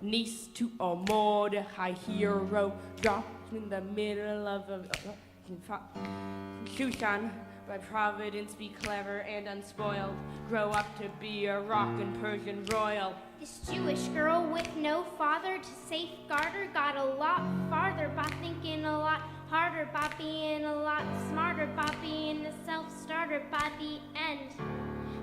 niece to a Mordechai hero, dropped in the middle of Shushan. By providence be clever and unspoiled, grow up to be a rockin' Persian royal. This Jewish girl with no father to safeguard her got a lot farther by thinking a lot harder, by being a lot smarter, by being a self-starter. By the end,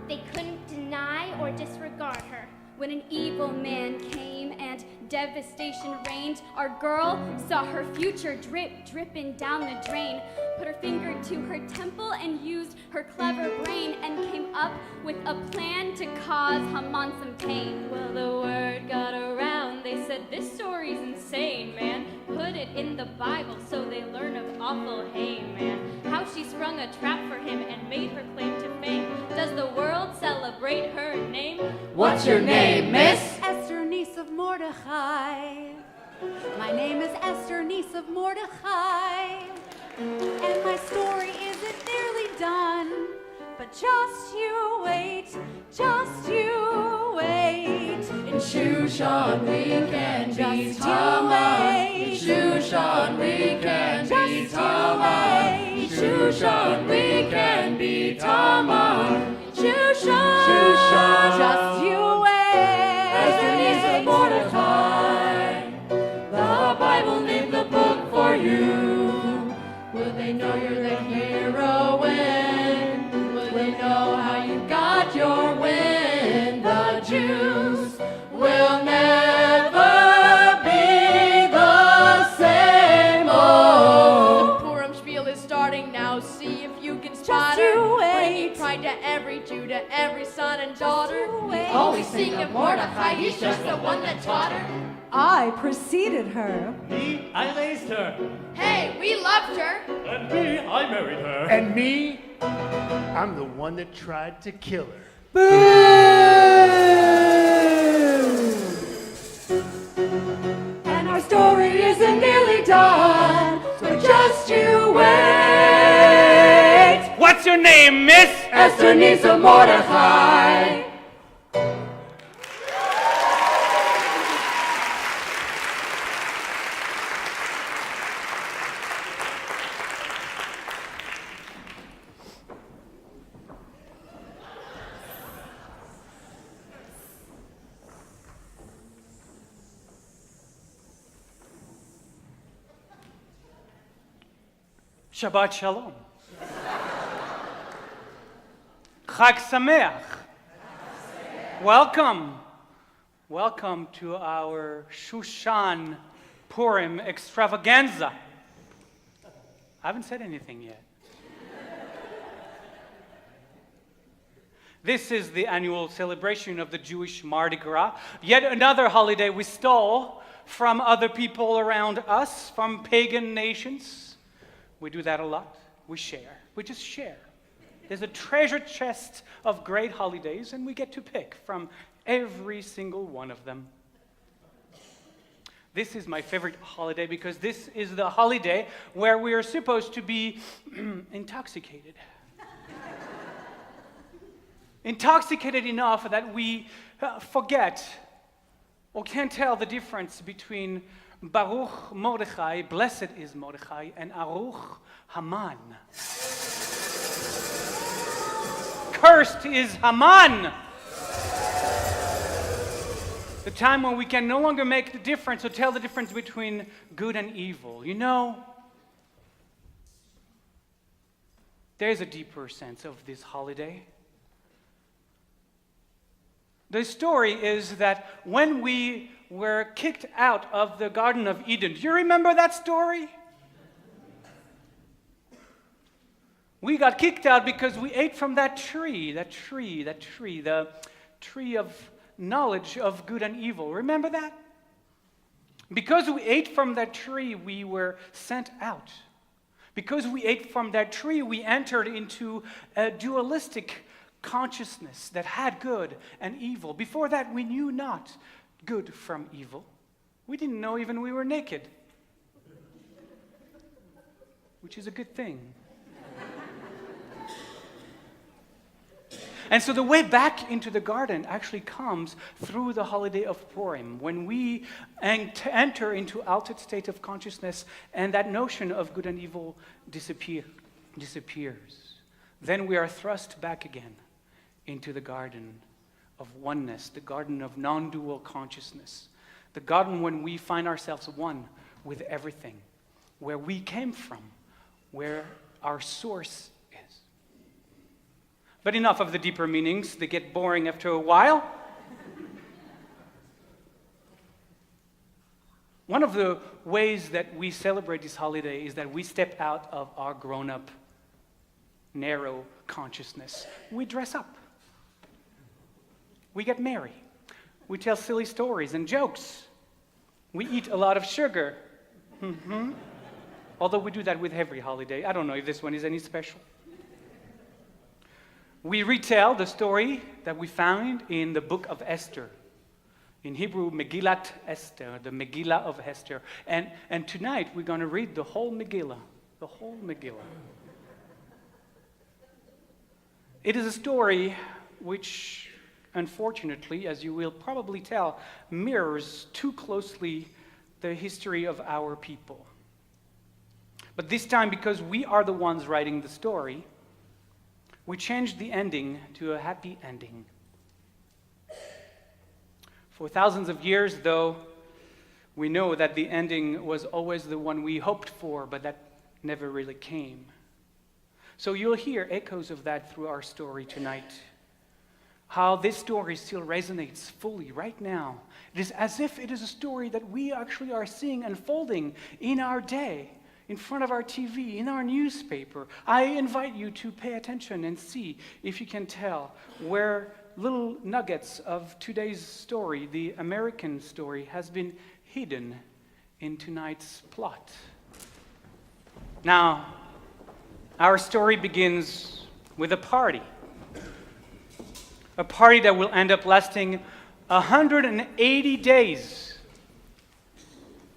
they couldn't deny or disregard her. When an evil man came and devastation reigned, our girl saw her future dripping down the drain, put her finger to her temple and used her clever brain and came up with a plan to cause Haman some pain. Well, the word got around, they said, this story's insane, man. Put it in the Bible so they learn of awful Haman, man. How she sprung a trap for him and made her claim to fame. Does the world celebrate her name? What's your name, miss? Esther, niece of Mordechai. My name is Esther, niece of Mordechai. And my story isn't nearly done. But just you wait, just you wait. In Shushan we can be Haman. In Shushan we can be Haman. In Shushan we can be Haman. Shushan, just you wait. Esther, niece of Mordechai. The Bible named the book for you. Will they know you're the heroine? Will they know how you got your win? The Jews will never be the same. Oh, The Purim Schpiel is starting now. See if you can spot Just you her. wait. Bringing pride to every Jew, to every son and daughter. always think of Mordechai. He's just the one that taught her. I preceded her. Me, I raised her. Hey, we loved her. And me, I married her. And me, I'm the one that tried to kill her. And our story isn't nearly done. So just you wait. What's your name, miss? Esther, niece of Mordechai. Shabbat Shalom. Chag Sameach. Welcome to our Shushan Purim extravaganza. I haven't said anything yet. This is the annual celebration of the Jewish Mardi Gras, yet another holiday we stole from other people around us, from pagan nations. We do that a lot. We share. We just share. There's a treasure chest of great holidays, and we get to pick from every single one of them. This is my favorite holiday because this is the holiday where we are supposed to be intoxicated. Intoxicated enough that we forget or can't tell the difference between Baruch Mordechai, blessed is Mordechai, and Aruch Haman. Cursed is Haman. The time when we can no longer make the difference or tell the difference between good and evil. You know, there's a deeper sense of this holiday. The story is that when we were kicked out of the Garden of Eden, do you remember that story? We got kicked out because we ate from that tree, the tree of knowledge of good and evil. Remember that? Because we ate from that tree, we were sent out. Because we ate from that tree, we entered into a dualistic consciousness that had good and evil. Before that, we knew not good from evil. We didn't know even we were naked, which is a good thing. And so the way back into the garden actually comes through the holiday of Purim, when we enter into altered state of consciousness and that notion of good and evil disappears. Then we are thrust back again into the garden of oneness, the garden of non-dual consciousness, the garden when we find ourselves one with everything, where we came from, where our source is. But enough of the deeper meanings, they get boring after a while. One of the ways that we celebrate this holiday is that we step out of our grown-up, narrow consciousness. We dress up. We get merry. We tell silly stories and jokes. We eat a lot of sugar. Although we do that with every holiday. I don't know if this one is any special. We retell the story that we found in the book of Esther. In Hebrew, Megillat Esther, the Megillah of Esther. And tonight we're going to read the whole Megillah. The whole Megillah. It is a story which, unfortunately, as you will probably tell, mirrors too closely the history of our people. But this time, because we are the ones writing the story, we changed the ending to a happy ending. For thousands of years, though, we know that the ending was always the one we hoped for, but that never really came. So you'll hear echoes of that through our story tonight. How this story still resonates fully right now. It is as if it is a story that we actually are seeing unfolding in our day, in front of our TV, in our newspaper. I invite you to pay attention and see if you can tell where little nuggets of today's story, the American story, has been hidden in tonight's plot. Now, our story begins with a party. A party that will end up lasting 180 days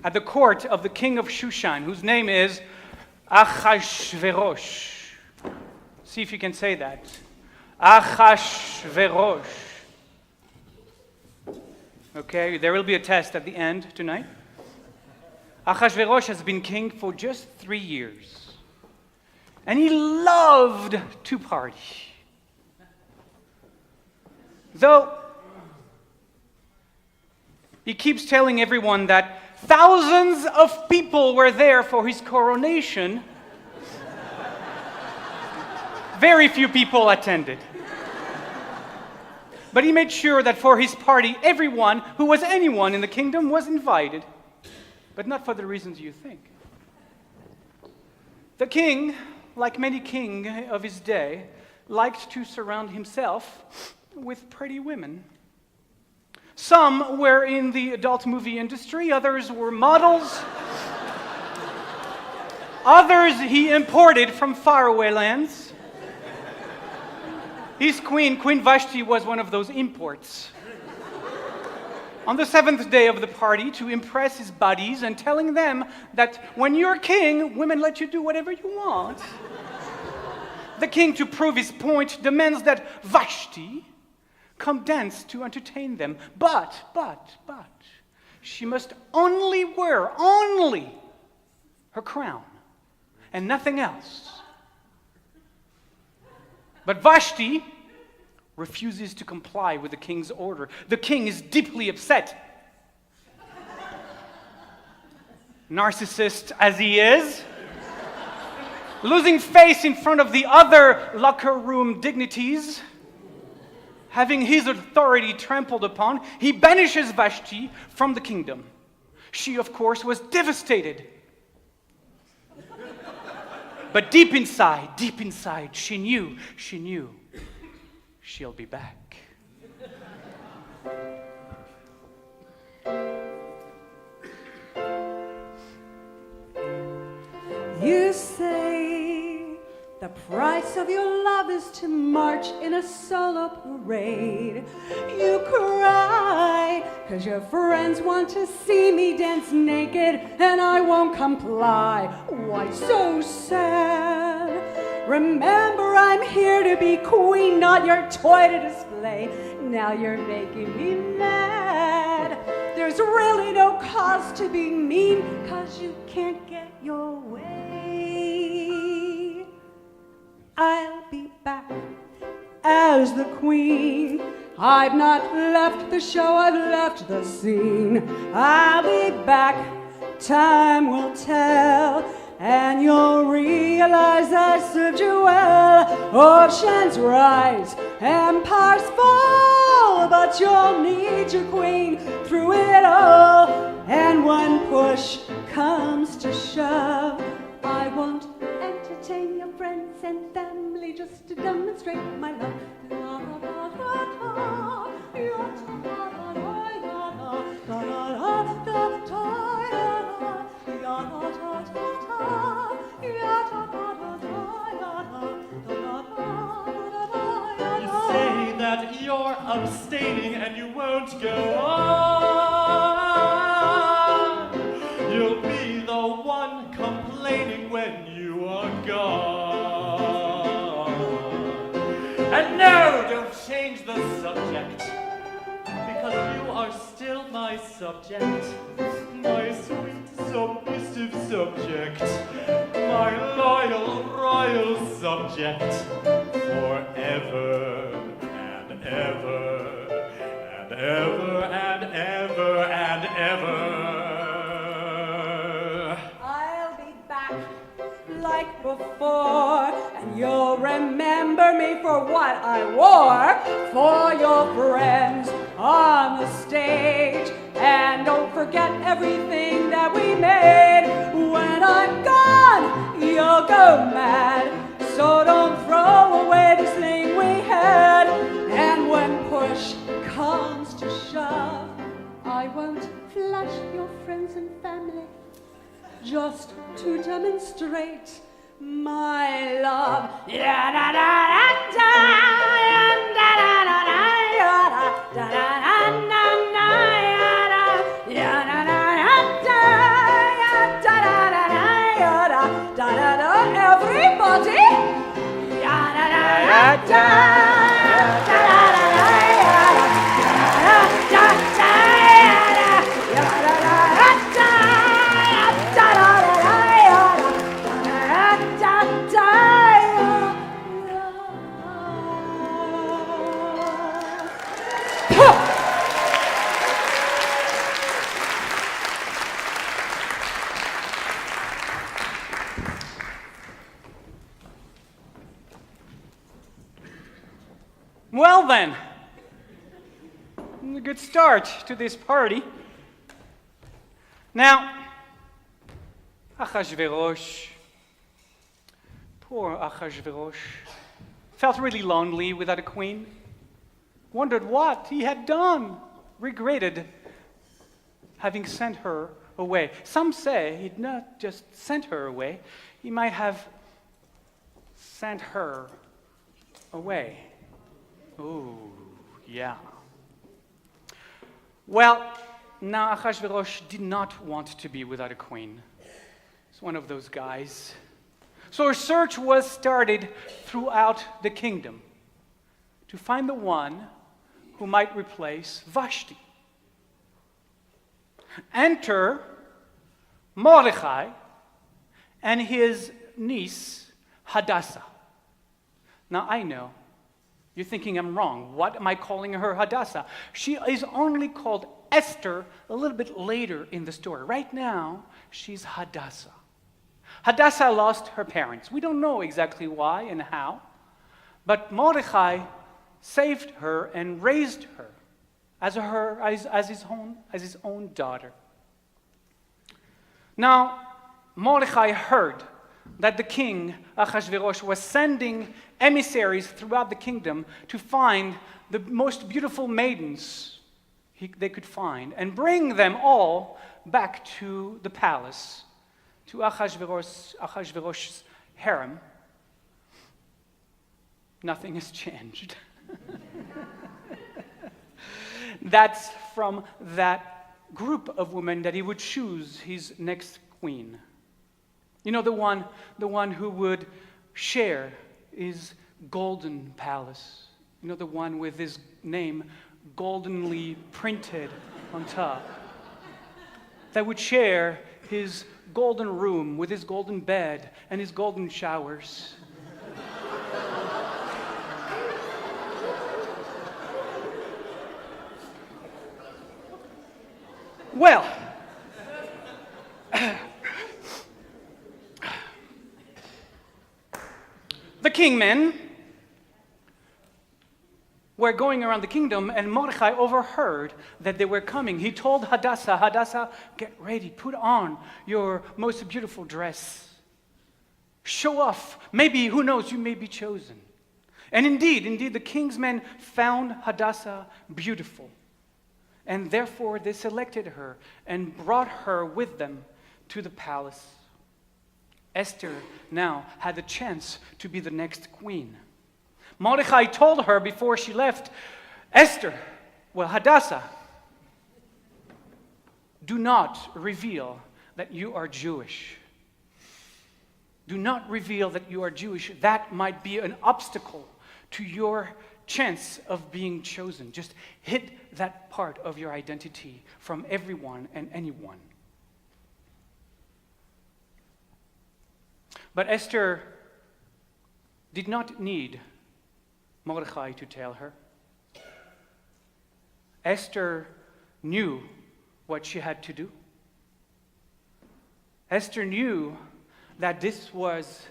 at the court of the king of Shushan, whose name is Achashverosh. See if you can say that. Achashverosh. Okay, there will be a test at the end tonight. Achashverosh has been king for just 3 years. And he loved to party. Though he keeps telling everyone that thousands of people were there for his coronation, very few people attended. But he made sure that for his party, everyone who was anyone in the kingdom was invited, but not for the reasons you think. The king, like many kings of his day, liked to surround himself with pretty women. Some were in the adult movie industry, others were models. Others he imported from faraway lands. His queen, Queen Vashti, was one of those imports. On the 7th day of the party, to impress his buddies and telling them that when you're king, women let you do whatever you want. The king, to prove his point, demands that Vashti come dance to entertain them. But, she must only wear her crown and nothing else. But Vashti refuses to comply with the king's order. The king is deeply upset. Narcissist as he is, losing face in front of the other locker room dignities, having his authority trampled upon, he banishes Vashti from the kingdom. She, of course, was devastated. But deep inside, she knew she'll be back. You say the price of your love is to march in a solo parade. You cry 'cause your friends want to see me dance naked and I won't comply. Why so sad? Remember, I'm here to be queen, not your toy to display. Now you're making me mad. There's really no cause to be mean, 'cause you can't get your way. I'll be back as the queen. I've not left the show, I've left the scene. I'll be back, time will tell, and you'll realize I served you well. Oceans rise, empires fall, but you'll need your queen through it all. And when push comes to shove, I won't entertain your friends and family just to demonstrate my love. You say that you're abstaining and you won't go on. You'll be the one complaining when you are gone. And no, don't change the subject, because you are still my subject, my sweet, submissive subject, my loyal, royal subject, forever and ever and ever and ever and ever. I'll be back like before, and you'll remember me for what I wore for your friends on the stage. And don't forget everything that we made. When I'm gone, you'll go mad. So don't throw away this thing we had. And when push comes to shove, I won't flush your friends and family, just to demonstrate my love. Everybody! Well then, a good start to this party. Now, Achashverosh, poor Achashverosh, felt really lonely without a queen, wondered what he had done, regretted having sent her away. Some say he'd not just sent her away, he might have sent her away. Oh, yeah. Well, now Achashverosh did not want to be without a queen. He's one of those guys. So a search was started throughout the kingdom to find the one who might replace Vashti. Enter Mordechai and his niece Hadassah. Now I know you're thinking I'm wrong. What am I calling her Hadassah? She is only called Esther a little bit later in the story. Right now, she's Hadassah. Hadassah lost her parents. We don't know exactly why and how, but Mordechai saved her and raised her as his own daughter. Now, Mordechai heard that the king, Achashverosh, was sending emissaries throughout the kingdom to find the most beautiful maidens they could find and bring them all back to the palace, to Achashverosh's harem. Nothing has changed. That's from that group of women that he would choose his next queen. You know, the one who would share his golden palace. You know, the one with his name goldenly printed on top. That would share his golden room with his golden bed and his golden showers. Well, the kingmen were going around the kingdom, and Mordechai overheard that they were coming. He told Hadassah, Hadassah, get ready, put on your most beautiful dress. Show off. Maybe, who knows, you may be chosen. And indeed, the king's men found Hadassah beautiful. And therefore they selected her and brought her with them to the palace. Esther now had the chance to be the next queen. Mordechai told her before she left, Hadassah, do not reveal that you are Jewish. Do not reveal that you are Jewish. That might be an obstacle to your chance of being chosen. Just hid that part of your identity from everyone and anyone. But Esther did not need Mordechai to tell her. Esther knew what she had to do. Esther knew that this was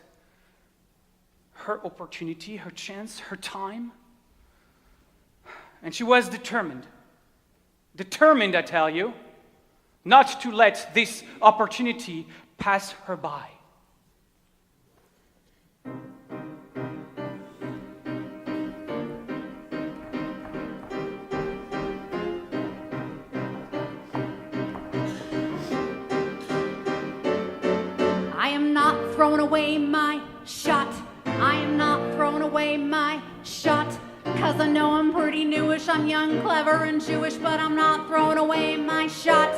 her opportunity, her chance, her time. And she was determined, I tell you, not to let this opportunity pass her by. I am not throwing away my shot. I am not throwing away my shot. 'Cause I know I'm pretty newish, I'm young, clever, and Jewish, but I'm not throwing away my shot.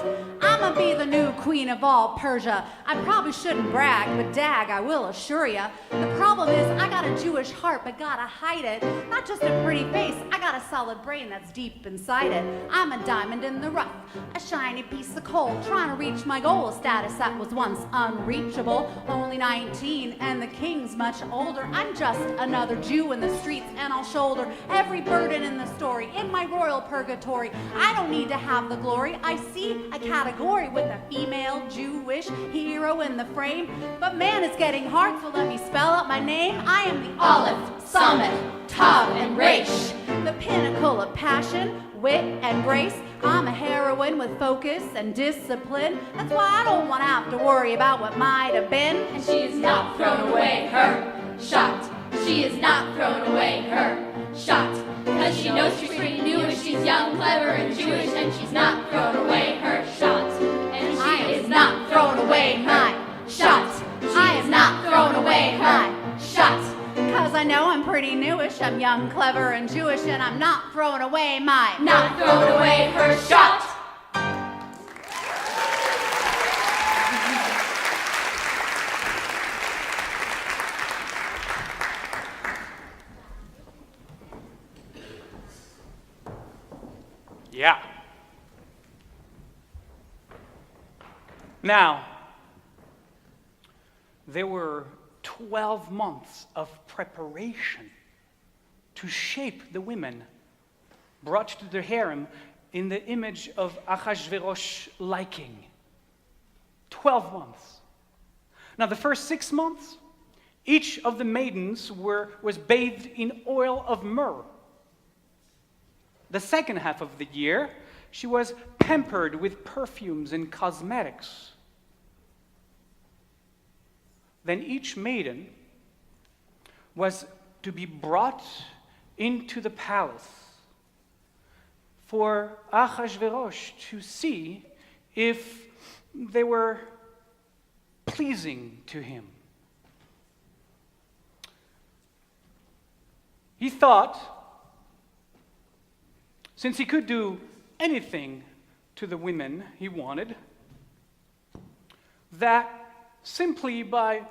I'ma be the new queen of all Persia. I probably shouldn't brag, but dag, I will assure ya. The problem is I got a Jewish heart, but gotta hide it. Not just a pretty face, I got a solid brain that's deep inside it. I'm a diamond in the rough, a shiny piece of coal, trying to reach my goal, a status that was once unreachable. Only 19, and the king's much older. I'm just another Jew in the streets, and I'll shoulder every burden in the story in my royal purgatory. I don't need to have the glory. I see a category with a female Jewish hero in the frame. But man, it's getting hard, so let me spell out my name. I am the Alef, Summit, Tav, and Resh, the pinnacle of passion, wit, and grace. I'm a heroine with focus and discipline. That's why I don't want to have to worry about what might have been. And she is not thrown away her shot. She is not thrown away her shot. Because she knows she's pretty newish, she's young, clever, and Jewish, and she's not thrown away her shot. And she is not thrown away my shot. I am not thrown away her shot. 'Cause I know I'm pretty newish, I'm young, clever, and Jewish, and I'm not throwing away my Not thrown away her shot. Yeah. Now, there were 12 months of preparation to shape the women brought to the harem in the image of Achashverosh's liking. 12 months. Now, the first 6 months, each of the maidens was bathed in oil of myrrh. The second half of the year, she was pampered with perfumes and cosmetics. Then each maiden was to be brought into the palace for Achashverosh to see if they were pleasing to him. He thought, since he could do anything to the women he wanted, that simply by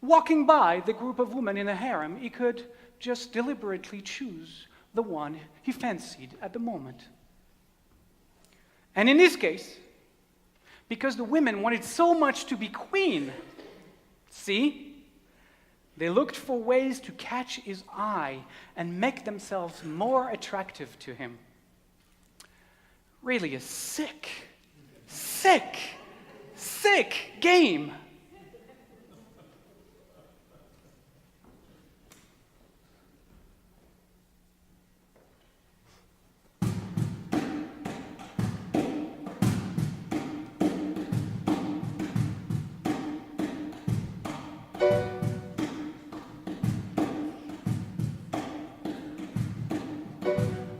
walking by the group of women in the harem, he could just deliberately choose the one he fancied at the moment. And in this case, because the women wanted so much to be queen, see, they looked for ways to catch his eye and make themselves more attractive to him. Really a sick game.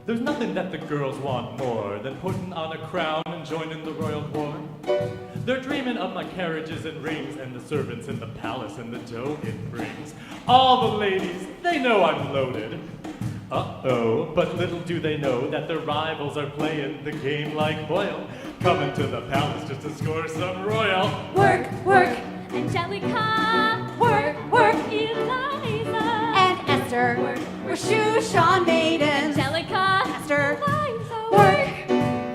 There's nothing that the girls want more than putting on a crown and joining the royal court. They're dreaming of my carriages and rings and the servants in the palace and the dough it brings. All the ladies, they know I'm loaded. Uh-oh, but little do they know that their rivals are playing the game like Hoyle, coming to the palace just to score some royal. Work, work, Angelica. Work, work, Eliza. And Esther, Work, we're Shushan maidens. Angelica. Esther, Eliza. work.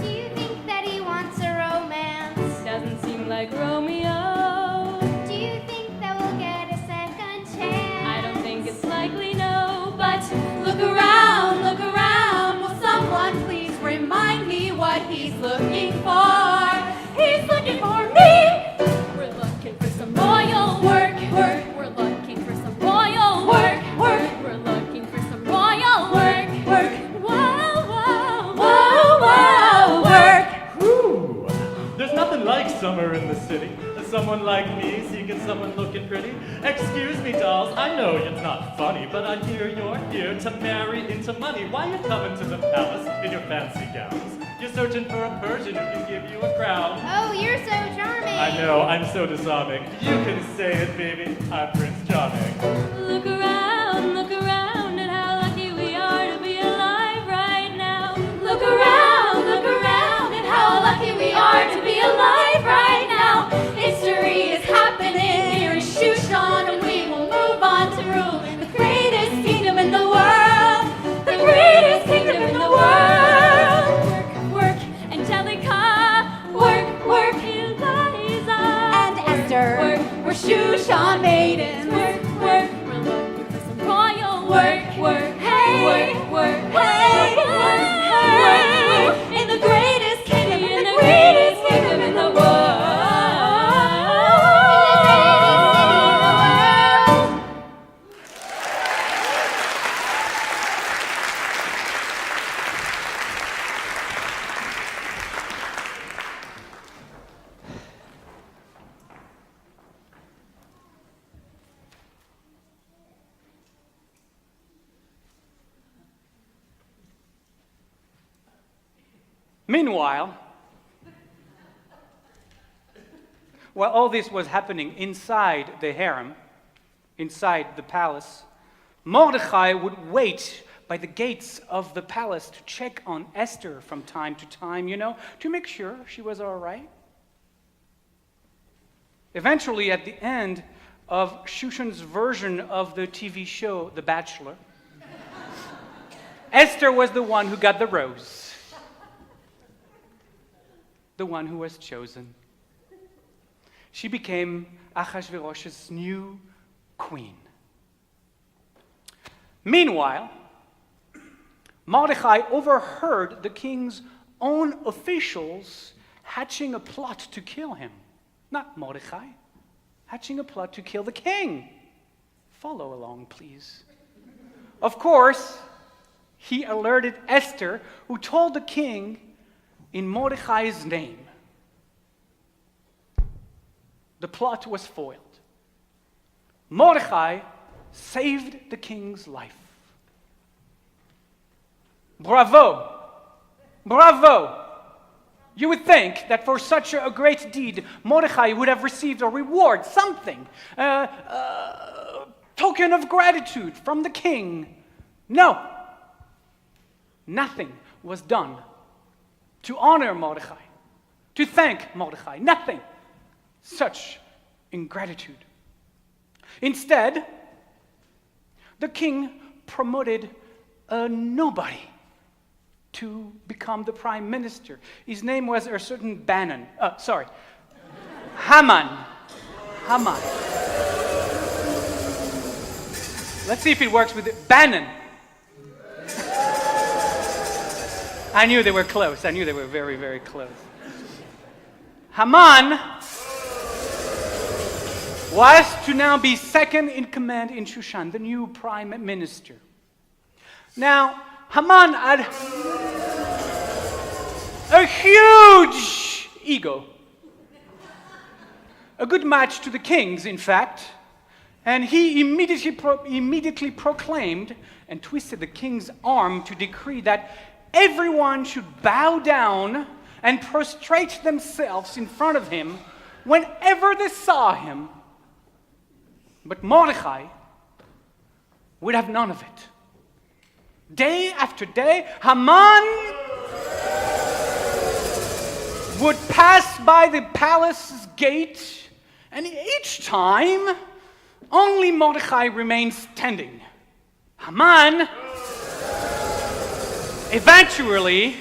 Do you think that he wants a romance? Doesn't seem like Romeo. Do you think that we'll get a second chance? I don't think it's likely, no, but Look around, look around. Will someone please remind me what he's looking for? He's looking for me. We're looking for some royal Work, work, We're looking for some royal work, work, We're looking for some royal work, work. Whoa, whoa, Whoa, whoa, work. Ooh, there's nothing like summer in the city. Someone like me seeking someone looking pretty. Excuse me, dolls, I know it's not funny, but I hear you're here to marry into money. Why you coming to the palace in your fancy gowns? You're searching for a Persian who can give you a crown. Oh, you're so charming. I know, I'm so disarming. You can say it, baby. I'm Prince Charming. Look around at how lucky we are to be alive right now. Look around at how lucky we are to be alive right now. History is happening here in Shushan, and we will move on to rule in the greatest kingdom in the world. The greatest kingdom in the world. Work, work, Angelica. Work, work, Eliza. and Esther. We're Shushan maidens. Work, work. We're looking for some royal Work, work. hey, Work, work. hey, hey, in the greatest kingdom, in the greatest kingdom in the world. Meanwhile, while all this was happening inside the harem, inside the palace, Mordechai would wait by the gates of the palace to check on Esther from time to time, to make sure she was all right. Eventually, at the end of Shushan's version of the TV show The Bachelor, Esther was the one who got the rose. The one who was chosen. She became Ahasuerus's new queen. Meanwhile, Mordechai overheard the king's own officials hatching a plot to kill him. Not Mordechai, hatching a plot to kill the king. Follow along, please. Of course, he alerted Esther, who told the king in Mordechai's name. The plot was foiled. Mordechai saved the king's life. Bravo! Bravo! You would think that for such a great deed, Mordechai would have received a reward, something, token of gratitude from the king. No, nothing was done to honor Mordechai, to thank Mordechai, nothing. Such ingratitude. Instead, the king promoted a nobody to become the prime minister. His name was a certain Haman. Haman. Let's see if it works with it. Bannon. I knew they were close. I knew they were very, very close. Haman was to now be second in command in Shushan, the new prime minister. Now, Haman had a huge ego. A good match to the king's, in fact. And he immediately proclaimed and twisted the king's arm to decree that everyone should bow down and prostrate themselves in front of him whenever they saw him. But Mordechai would have none of it. Day after day, Haman would pass by the palace's gate, and each time, only Mordechai remained standing. Haman eventually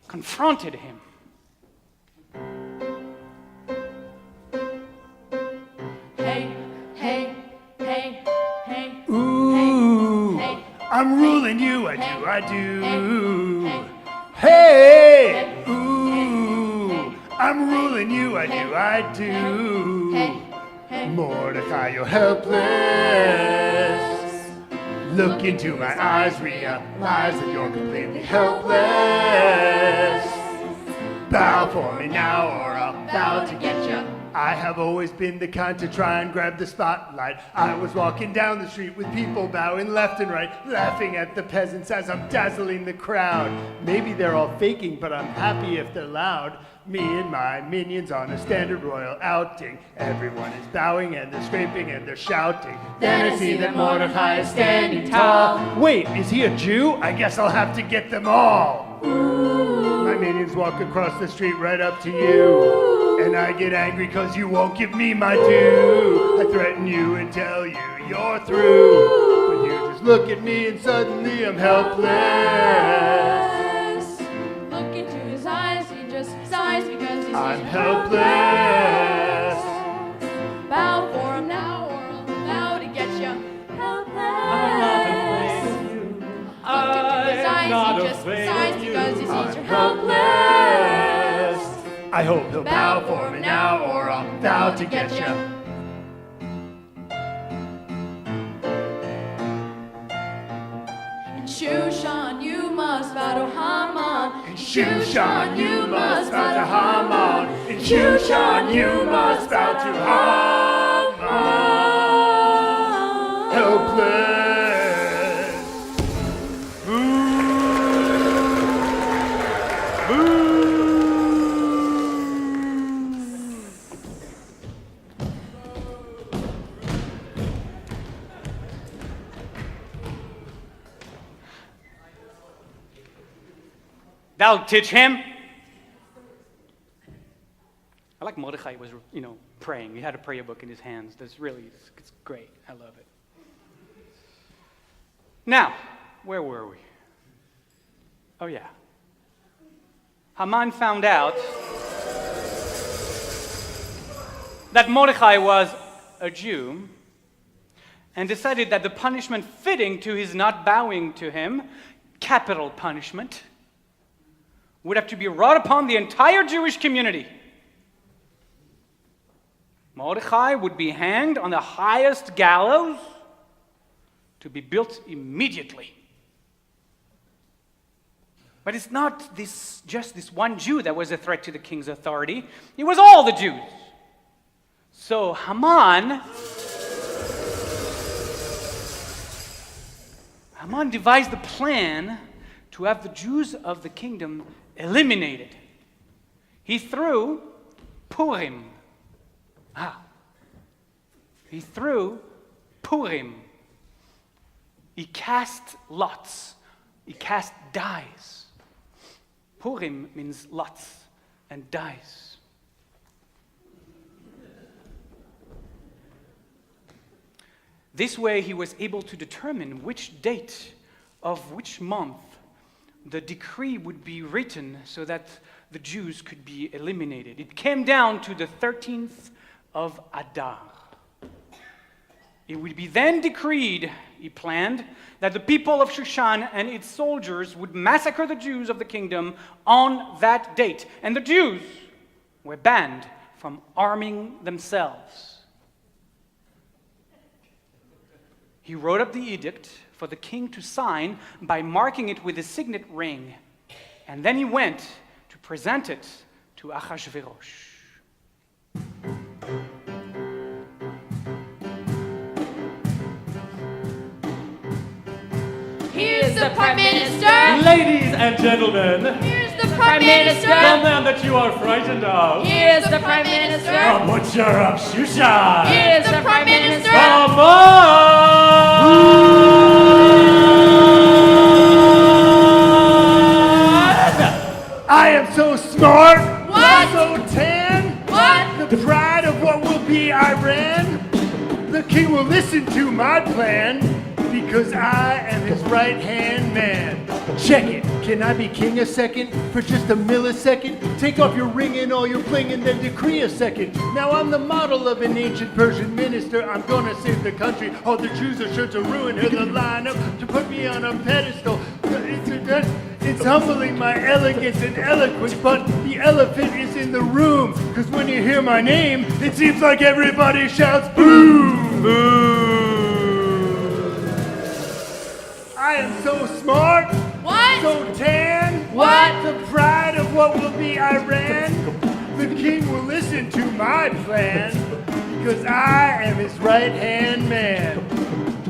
confronted him. Ooh, I'm ruling you, I do. Hey, ooh, I'm ruling you, I do. Mordechai, you're helpless. Look into my eyes, realize that you're completely helpless. Bow for me now, or I'll bow to get you. I have always been the kind to try and grab the spotlight. I was walking down the street with people bowing left and right, laughing at the peasants as I'm dazzling the crowd. Maybe they're all faking, but I'm happy if they're loud. Me and my minions on a standard royal outing. Everyone is bowing and they're scraping and they're shouting. Then I see that Mordechai is standing tall. Wait, is he a Jew? I guess I'll have to get them all. Ooh. My minions walk across the street right up to you. Ooh. And I get angry cause you won't give me my due. I threaten you and tell you you're through. Ooh. But you just look at me and suddenly I'm helpless. Look into his eyes, he just sighs because he's I'm helpless. Bow for him now or I'll bow to get you. I'm not afraid of you. I'm not afraid of you. Because he sees I'm you're helpless. I hope he'll bow for me now or I'll bow to get you. In Shushan you must bow to Haman. In Shushan you must bow to Haman. In Shushan you must bow to Haman. Helpless. That'll teach him. I like Mordechai was, praying. He had a prayer book in his hands. It's great. I love it. Now, where were we? Oh, yeah. Haman found out that Mordechai was a Jew and decided that the punishment fitting to his not bowing to him, capital punishment, would have to be wrought upon the entire Jewish community. Mordechai would be hanged on the highest gallows to be built immediately. But it's not just this one Jew that was a threat to the king's authority. It was all the Jews. So Haman devised the plan to have the Jews of the kingdom eliminated. He threw Purim. He threw Purim. He cast lots. He cast dice. Purim means lots and dice. This way, he was able to determine which date of which month the decree would be written so that the Jews could be eliminated. It came down to the 13th of Adar. It would be then decreed, he planned, that the people of Shushan and its soldiers would massacre the Jews of the kingdom on that date. And the Jews were banned from arming themselves. He wrote up the edict for the king to sign by marking it with his signet ring. And then he went to present it to Achashverosh. Here's the Prime Minister. Ladies and gentlemen, Here's the Prime Minister. the man that you are frightened of, Here's the Prime Minister. the butcher of Shushan. Here's the Prime Minister. Come on! I am so smart. What? I'm so tan. What? The pride of what will be Iran. The king will listen to my plan because I am his right-hand man. Check it. Can I be king a second for just a millisecond? Take off your ring and all your bling and then decree a second. Now I'm the model of an ancient Persian minister. I'm gonna save the country. All the Jews are sure to ruin her. They'll line up to put me on a pedestal. It's humbling my elegance and eloquence, but the elephant is in the room. Cause when you hear my name, it seems like everybody shouts boom! Boom! I am so smart. What? So tan. What? The pride of what will be Iran. The king will listen to my plan because I am his right-hand man.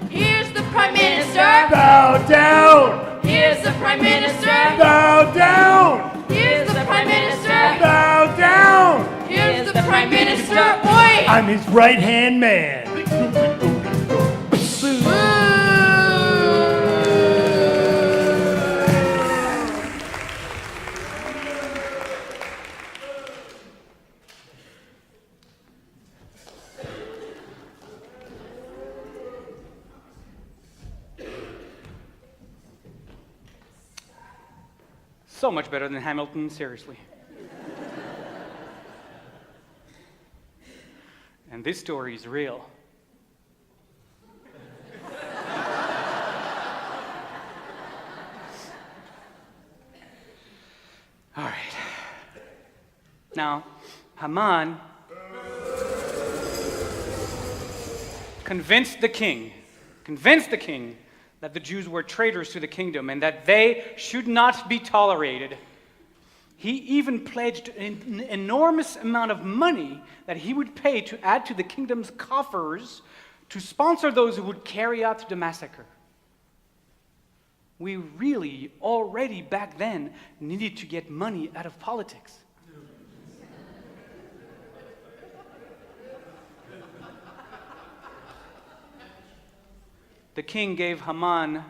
Here's the Prime Minister. Bow down. Here's the Prime Minister. Bow down. Here's the Prime Minister. Bow down. Here's the Prime Minister. Oi! I'm his right-hand man. So much better than Hamilton, seriously. And this story is real. All right. Now, Haman convinced the king that the Jews were traitors to the kingdom and that they should not be tolerated. He even pledged an enormous amount of money that he would pay to add to the kingdom's coffers to sponsor those who would carry out the massacre. We really already back then needed to get money out of politics. The king gave Haman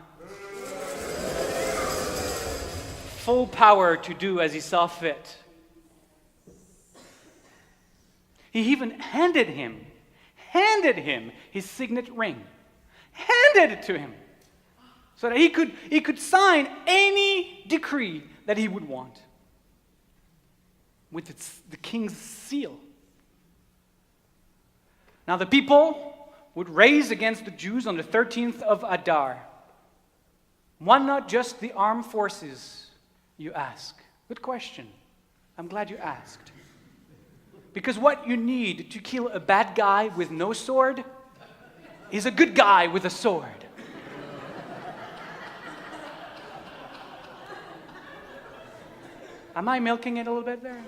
full power to do as he saw fit. He even handed him his signet ring. Handed it to him so that he could sign any decree that he would want with the king's seal. Now the people would raise against the Jews on the 13th of Adar. Why not just the armed forces, you ask? Good question. I'm glad you asked. Because what you need to kill a bad guy with no sword is a good guy with a sword. Am I milking it a little bit there?